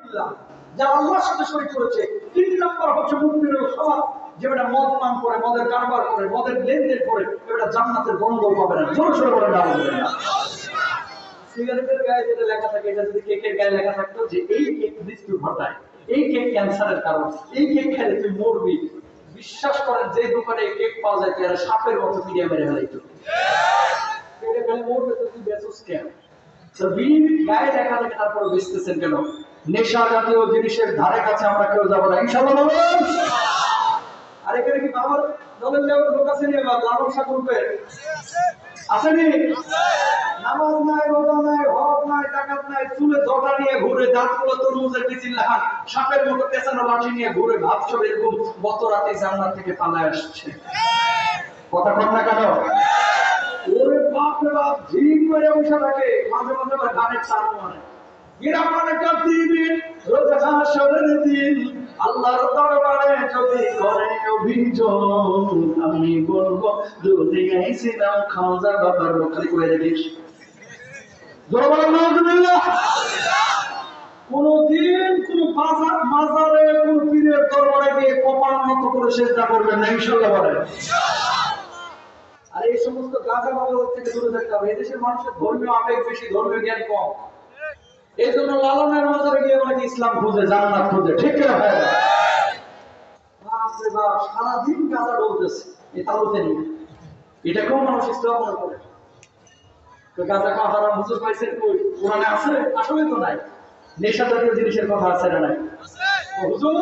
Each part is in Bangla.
বিল্লাহ, যারা আল্লাহর সাথে শরীক করেছে। 3 নম্বর হচ্ছে মুমিনুল খাবার, যেটা মদ পান করে, মদের কারবার করে, মদের লেনদেন করে, এটা জান্নাতের গন্ধ পাবে না। জোরে সোরে বলেন না। সিগারেটের গায়ে যেটা লেখা থাকে, এটা যদি কেকের গায়ে লেখা থাকতো যে এই কেক মৃত্যু ঘটায়, এই কেক ক্যান্সারের কারণ, এই কেক খেলে তুই মরবি, বিশ্বাস করেন যে দোকানে এই কেক পাওয়া যায় তারা সাপের মতো পিড়িয়া মেরে ফেলাইতো। এটা খেলে মরবে তো তুই বেচোস কেন? তো বিড়ি গায়ে লেখা থাকে তারপরে বেচতেছেন কেন? নেশা জাতীয় জিনিসের ধারে কাছে আমরা কেউ যাবো না, ইনশাআল্লাহ বলুন। আর এখানে কি বাবার দলের লোক আছে নি? বা লালন শাহ গ্রুপের আসেনি? নামাজ নাই, রোজা নাই, হজ নাই, যাকাত নাই, চুলে জটা নিয়ে ঘুরে, দাঁতগুলো তরমুজের বিচির লাহান, সাপের মতো পেছানো লাঠি নিয়ে ঘুরে, ভাবছো এরকম গত রাতে জান্নাত থেকে পালায় আসছে। কথা কন না কেন? ওরে বাপ রে বাপ, ঝিম করে বসে থাকে, মাঝে মাঝে আবার গানের টান মানে আল্লাহর দরবারে যদি করে অভিযোগ, আমি বলবো দুনিয়ায় ছিলাম খাওয়া বাবার রক্ষা করে দেখিস। কোনদিন কোন মাজারে কোন পীরের দরবারে গিয়ে কপাল নত করে সেজদা করবেন না, ইনশাআল্লাহ বলেন। আর এই সমস্ত গাঁজা বাবা থেকে দূরে থাকতে হবে। এদেশের মানুষের ধর্মীয় আবেগ বেশি, ধর্মীয় জ্ঞান কম। এই জন্য লালনের মাজারে গিয়ে অনেকে ইসলাম খুঁজে, জান্নাত খুঁজে, ঠিক না? বাপরে বাপ, সারাদিন গাঁজা বলতেছে এই তালুতে নিয়ে, এটাকেও মানুষ ইসলাম মনে করে। তো গাঁজা খাওয়া হারাম হুজুর পাইছেন কই? কোরআনে আছে? আসলে তো নাই। নেশা জাতীয় জিনিসের কথা আছে না নাই? হুজুর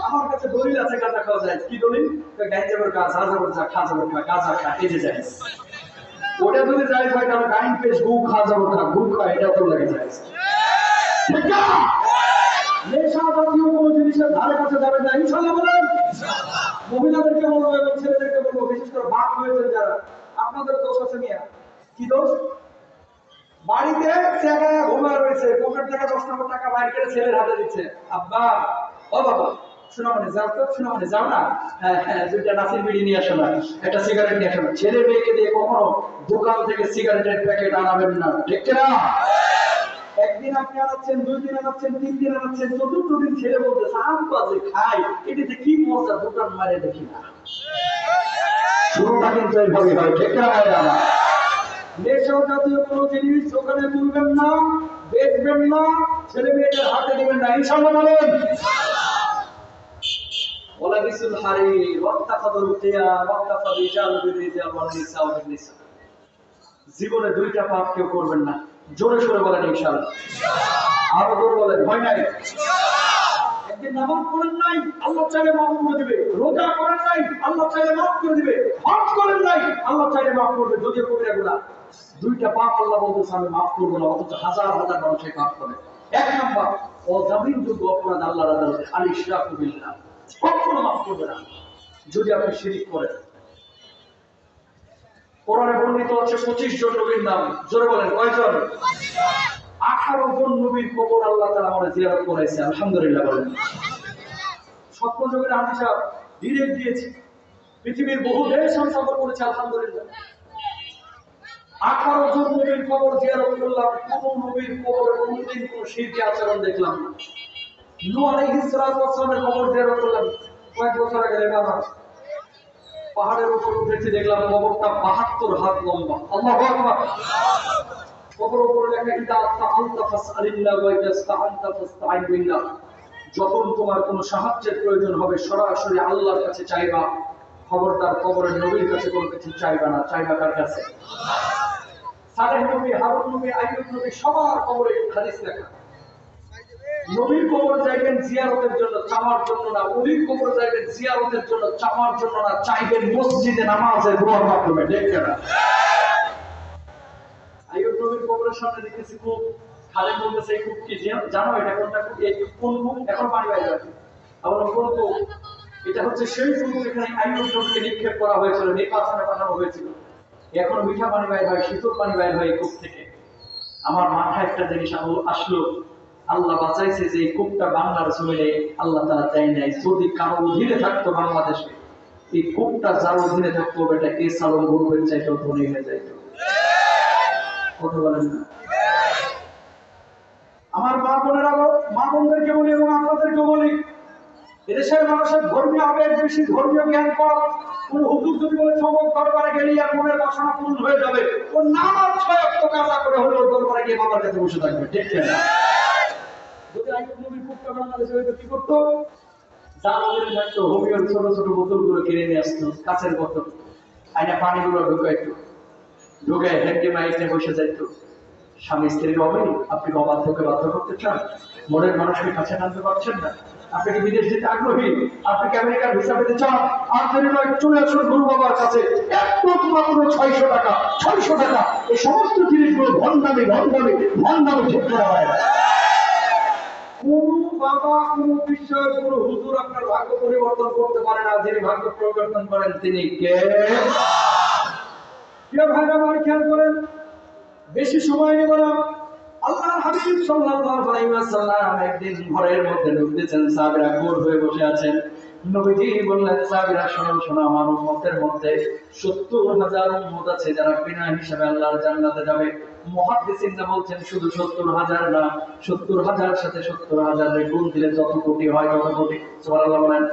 আমার কাছে দলিল আছে গাঁজা খাওয়া যায়। কি দলিল? গাঁজার গাছ, হাজার যা খা যাবে, খা গাঁজা খা, এই যে যায়। ওটা যদি যায় হয় তাহলে গাইন পেশ গু খা যাবে, খা গু খা, এটা তো লাগে যায়। নেশা জাতীয় কোনো জিনিসের ধারে কাছে যাবে না, ইনশাআল্লাহ বলেন। মহিলাদেরকে বলবো এবং ছেলেদেরকে বলবো, বিশেষ করে বাপ হয়েছেন যারা, আপনাদের দোষ আছে মিয়া। কি দোষ? বাড়িতে জায়গায় ঘুমা রয়েছে, পকেট থেকে 10 নম্বর টাকা বাইর করে ছেলের হাতে দিচ্ছে। আব্বা, ও বাবা, শোনো মানে যাও তো, শোনো মানে যাও না, হ্যাঁ হ্যাঁ, দুইটা নাসির বিড়ি নিয়ে আসো না, একটা সিগারেট নিয়ে আসো না। ছেলে মেয়েকে দিয়ে কখনো দোকান থেকে সিগারেটের প্যাকেট আনাবেন না, ঠিক না? একদিন আপনি আনাচ্ছেন, 2 দিন আনাচ্ছেন, 3 দিন আনাচ্ছেন, 4th দিন ছেলে বলতেছে আব্বা যে খাই, এটাতে কি মজা, দোকান মারে দেখি না। শুরুটা কিন্তু এইভাবে হয়, ঠিক না? নেশা জাতীয় কোনো জিনিস দোকানে তুলবেন না, বেচবেন না, ছেলে মেয়েদের হাতে দিবেন না, ইনশাআল্লাহ বলেন। ওয়ালা বিসুল হারি ওয়াক্তাফাদুল কিয়াম ওয়াক্তাফা রিজাল বিরিজাল ওয়ান নিসা বিনিসা। জীবনে 2টা পাপ কেউ করবেন না, জোরে সোরে বলেন ইনশাআল্লাহ। আরো জোরে বলেন, ভয় নাই। একদিন নামাজ পড়েন নাই, আল্লাহ চাইলে মাফ করে দিবে। রোজা করেন নাই, আল্লাহ চাইলে মাফ করে দিবে। হজ করেন নাই, আল্লাহ চাইলে মাফ করবে, যদিও কবিরা গুনাহ। 2টা পাপ আল্লাহ বলতেছে আমি মাফ করবো না, অথচ হাজার হাজার মানুষ এই পাপ করে। 1 নাম্বার, অজামিনযোগ্য অপরাধ আল্লাহর আদালতে আল ইশরাকু বিল্লাহ, কখনো মাফ করবে না যদি আপনি শিরিক করেন। কোরআনে বর্ণিত আছে 25 জন নবীর নাম, জোরে বলেন কয়জন? 18 জন নবীর কবর আল্লাহ তাআলা আমাদের জিয়ারত করাইছে, আলহামদুলিল্লাহ বলেন। স্বপ্নযোগের হাদিসা ডিরেক্ট দিয়েছি, পৃথিবীর বহু দেশ আমি সফর করেছি, আলহামদুলিল্লাহ। 18 জন নবীর কবর জিয়ারত করলাম, কোন নবীর কবরে কোনদিন কোন শিরকি আচরণ দেখলাম না। নূহ আলাইহিস সালামের কবর জিয়ারত করলাম কয়েক বছর আগে, বাবা পাহাড়ের উপর উঠেছি, দেখলাম কবরটা 72 হাত লম্বা। আল্লাহু আকবার। কবর উপরে লেখা ইদা আস্তাআনতা ফাসআলিল্লাহ ওয়া ইদা ইসতাআনতা ফাসতাঈন বিল্লাহ, যখন তোমার কোনো সাহায্যের প্রয়োজন হবে সরাসরি আল্লাহর কাছে চাইবা, খবরদার কবরের নবীর কাছে কোনো কিছু চাইবা না। চাইবা কার কাছে? সালেহ নবী, হারুন নবী, আইয়ুব নবী, সবার কবরে হাদিস লেখা। নবীর কবর যাইবেন জিয়ারতের জন্য, চাওয়ার জন্য না। ওলির কবর যাইবেন জিয়ারতের জন্য, চাওয়ার জন্য না। চাইবেন মসজিদে নামাজের দোয়ার মাধ্যমে, দেখে না? আইয়ুব নবীর কবরের সামনে দেখেছি কূপ, খালেদ বলতেছে এই কূপ কি জানো? এটা কোনটা কূপ? এই কোন কূপ? এখন পানি বাইরে আছে। আবার কোন কূপ? এটা হচ্ছে সেই কূপ যেখানে আইয়ুব নবীকে নিক্ষেপ করা হয়েছিল, নির্বাচনে পাঠানো হয়েছিল। এখন মিঠা পানি বাইর হয়, শীতল পানি বাইর হয় এই কূপ থেকে। আমার মাথায় একটা জিনিস আসলো, আল্লাহ বাঁচাইছে যে এই কূপটা বাংলার জমিনে আল্লাহ তাআলা চাই নাই। যদি কারো অধীনে থাকতো বাংলাদেশে, এই কূপটা যার অধীনে থাকতো এটা এস আলম গ্রুপের চাইতেও ধনী হয়ে যাইত। কথা বলেন না? আমার মা বোনেরা, মা বোনদেরকে বলি এবং আপনাদেরকে বলি, এদেশের মানুষের ধর্মীয় আবেগ বেশি, ধর্মীয় জ্ঞান কম। কোন হুজুর যদি বলে চমক দরবারে গেলে আর মনের বাসনা পূরণ হয়ে যাবে, ও নামাজ 6 ওয়াক্ত কাজা করে হলেও দরবারে গিয়ে বাবার কাছে বসে থাকবে, ঠিক না? যদি আইয়ুব নবী কুফরা বাংলাদেশে হয়তো কি করতো, জামাদের থাকতো হোমিওর ছোট ছোট বোতলগুলো কিনে নিয়ে আসতো, কাঁচের বোতল আইনা পানিগুলো ঢুকাইতো, ঢুকায় হ্যান্ডি মাইকে বসে যাইতো। স্বামী স্ত্রীর হবে, আপনি অবাধ্যকে বাধ্য করতে চান, মনের মানুষকে কাছে টানতে পারছেন না, আপনি কি বিদেশ যেতে আগ্রহী, আপনি কি আমেরিকার ভিসা পেতে চান, আর যদি নয় চলে আসুন গুরু বাবার কাছে, মাত্র 600 টাকা, 600 টাকা। এই সমস্ত জিনিসগুলো ভণ্ডামি ভণ্ডামি ভণ্ডামি ঠিক করা হয় না। কোন বাবা, কোন বিশ্বাস, কোন হুজুর আপনার ভাগ্য পরিবর্তন করতে পারে না। যিনি ভাগ্য পরিবর্তন করেন তিনি কে? প্রিয় ভাইরা আমার খেয়াল করেন, বেশি সময় নেব না। আল্লাহর হাবিব সাল্লাল্লাহু আলাইহি ওয়াসাল্লাম একদিন ঘরের মধ্যে ঢুকতেছেন, সাহাবীরা গোল হয়ে বসে আছেন। নবীজি বললেন, সাহাবীরা শোনো শোনো, আমার উম্মতের মধ্যে 70,000 উম্মত আছে যারা বিনা হিসাবে আল্লাহর জান্নাতে যাবে। মুহাদ্দিসিনরা বলছেন শুধু 70,000 না, 70,000 সাথে 70,000 এর গুণ দিলে যত কোটি হয় তত কোটি। সুবহানাল্লাহ বলেন।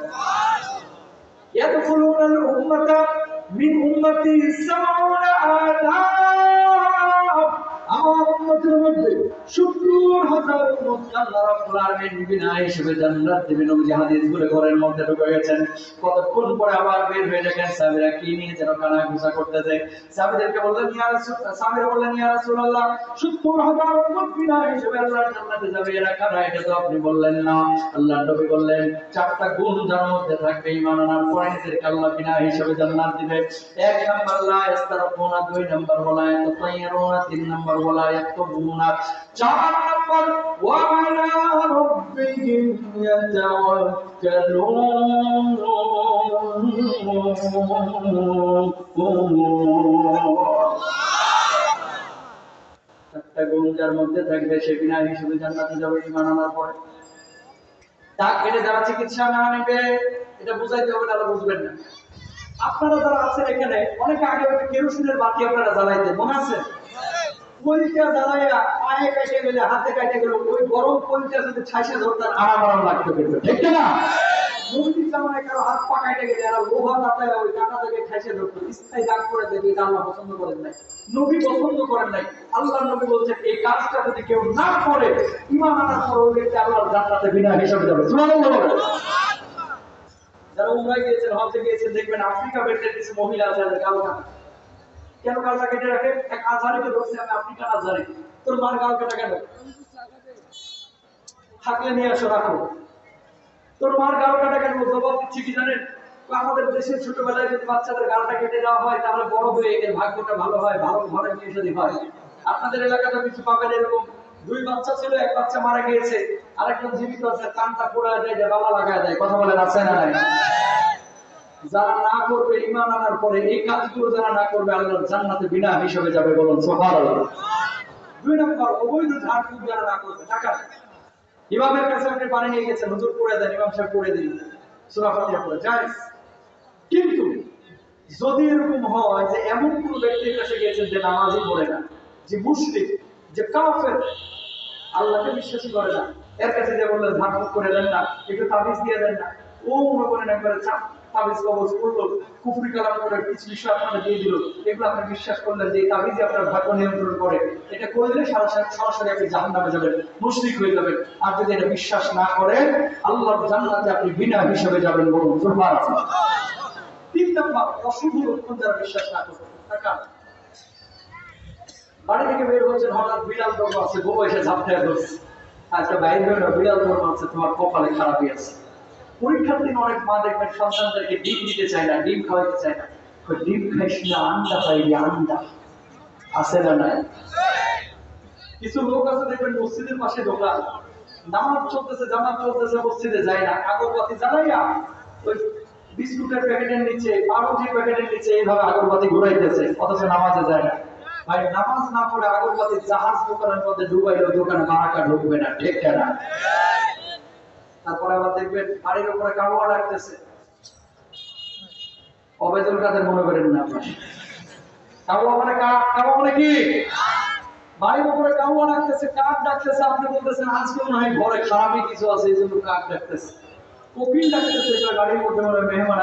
ইয়াদখুলুনাল উম্মাতা মিন উম্মতি 70,000, আমার উম্মতের মধ্যে 70,000 উম্মত আল্লাহ রাব্বুল আলামিন বিনা হিসাবে জান্নাত দিবেন। নবী হাদিসগুলো ঘরের মধ্যে ঢুকে গেছেন। কতক্ষণ পরে আবার বের হয়ে দেখেন সাহাবীরা কি নিয়ে যেন কানাঘুষা করতেছে। সাহাবীদেরকে বললেন, সাহাবীরা বললেন, ইয়া রাসূলুল্লাহ, 70,000 উম্মত বিনা হিসাবে আল্লাহর জান্নাতে যাবে, এরা কারা? এটা তো আপনি বললেন না। আল্লাহর নবী বললেন, 4টা গুণ যার মধ্যে থাকবে, ঈমান আনার পরে এদেরকে আল্লাহ বিনা হিসাবে জান্নাত দিবে। 1 নাম্বার লা ইস্তারকুনা, 2 নাম্বার ওয়ালা ইয়াতাতায়্যারুনা, 3 নাম্বার ওয়ালা ইয়াকতুবুনা, 4 নাম্বার ওয়া আলা রাব্বিহিম ইয়াতাওয়াক্কালুন। 4টা গুণ যার মধ্যে থাকবে সে বিনা হিসাবে জান্নাতে যাবে ঈমান আনার পরে। টাক কেটে যারা চিকিৎসা না নেবে, এটা বুঝাইতে হবে, তারা বুঝবেন না। আপনারা যারা আছেন এখানে, অনেকে আগে কেরোসিনের বাতি আপনারা জ্বালাইতেন, মনে আছে? কইটা জ্বালাইয়া পায়ে কেটে গেলে, হাতে কেটে গেলে, ওই গরম কইটা যদি ছাইসে ধরতেন আরাম আরাম লাগতো, কিন্তু ঠিক না? মুরগির জামায় কারো হাত পা কেটে গেলে আর লোহা দাঁতায় ওই কাঁটা থেকে ছাইসে ধরতো, স্থায়ী দাগ করে দেবে। এটা আল্লাহ পছন্দ করেন নাই, নবী পছন্দ করেন নাই। আল্লাহ নবী বলছেন, এই কাজটা যদি কেউ না করে, ঈমান আনার পর ওই ব্যক্তি আল্লাহর জান্নাতে বিনা হিসাবে যাবে। সুবহানাল্লাহ বলেন। যারা উমরায় গিয়েছেন, হজে গিয়েছেন, দেখবেন আফ্রিকা বেল্টের কিছু মহিলা আছে যাদের কালো কাটা। কেন কালটা কেটে রাখে? এক আজহারিকে ধরছে, আমি আফ্রিকান আজহারি, তোর মার গাল কেটে কেন? থাকলে নিয়ে আসো, রাখো। তোর মার গাল কাটা কেন? জবাব দিচ্ছি কি জানেন? আমাদের দেশের ছোটবেলায় যদি বাচ্চাদের গালটা কেটে দেওয়া হয়, তাহলে বড় হয়ে এর ভাগ্যটা ভালো হয়, ভালো ঘরে বিয়ে শাদী হয়। আপনাদের এলাকাতে কিছু পাবেন এরকম, 2 বাচ্চা ছিল, এক বাচ্চা মারা গিয়েছে, আরেকজন জীবিত আছে, কানটা পোড়া যায়, বাবা লাগায় দেয়। কথা বলেন, আছে না নাই? যারা না করবে ঈমান আনার পরে, এই কাজগুলো যারা না করবে, আল্লাহর জান্নাতে বিনা হিসাবে যাবে। বলুন সুবহানাল্লাহ। 2 নম্বর, অবৈধ ঝাড়ফুঁক যারা না করবে। টাকা ইমামের কাছে আপনি পানি নিয়ে গেছেন, হুজুর পড়ে দেন, ইমাম সাহেব পড়ে দিন, সূরা ফাতিহা পড়ে জায়েজ। কিন্তু যদি এরকম হয় যে এমন কোন ব্যক্তির কাছে গিয়েছেন যে নামাজই পড়ে না, যে মুশরিক, যে কাফের, আল্লাহকে বিশ্বাসই করে না, এর কাছে যে বললেন ঝাড়ফুঁক করে দেন না, একটু তাবিজ দিয়ে দেন না, ও মনে করেন একবারে তাবিজ কবজ করলো, কুফরি কালাম করে কিছু বিষয় আপনারা দিয়ে দিল, এগুলো আপনি বিশ্বাস করলেন যে এই তাবিজই আপনার ভাগ্য নিয়ন্ত্রণ করে, এটা করলে সরাসরি আপনি জাহান্নামে যাবেন, মুশরিক হয়ে যাবেন। আর যদি এটা বিশ্বাস না করেন, আল্লাহর জান্নাতে আপনি বিনা হিসাবে যাবেন। বলুন সুবহানাল্লাহ। 3 নম্বর, অশুভ লক্ষণ যারা বিশ্বাস না করবে। টাকা বাড়ি থেকে বের হচ্ছেন, হঠাৎ বিড়াল ধর্ম আছে, বউ এসে ঝাপটায় ধরছে, আজকে বাইরে বেরো, বিড়াল ধর্ম আছে, তোমার কপালে খারাপই আছে। পরীক্ষার দিন অনেক মা দেখবেন সন্তানদেরকে ডিম দিতে চায় না, ডিম খাওয়াইতে চায় না, ডিম খাইস না, আন্ডা পাইবি, আন্ডা আছে না নাই? কিছু লোক আছে দেখবেন মসজিদের পাশে দোকান, নামাজ চলতেছে, জামাত চলতেছে, মসজিদে যায় না, আগরবাতি জ্বালাইয়া ওই বিস্কুটের প্যাকেটের নিচে, পাউরুটির প্যাকেটের নিচে এইভাবে আগরবাতি ঘুরাইতেছে, অথচ নামাজে যায় না। ভাই, নামাজ না পড়ে আগরবাতি জাহাজ দোকানের মধ্যে ডুবাইলেও দোকানে বারাকা ঢুকবে না, ঠিক না? তারপরে আবার দেখবেন বাড়ির উপরে কাউয়া ডাকতেছে, অবেদুল কাদের মনে করেন না আপনার? কাউয়া মানে কি? বাড়ির উপরে কাউয়া ডাকতেছে, কাক ডাকতেছে, আপনি বলতেছেন আজকে মনে হয় ঘরে খারাপই কিছু আছে এই জন্য কাক ডাকতেছে। কোকিল ডাকতেছে, গাড়ির মধ্যে মনে হয় মেহমান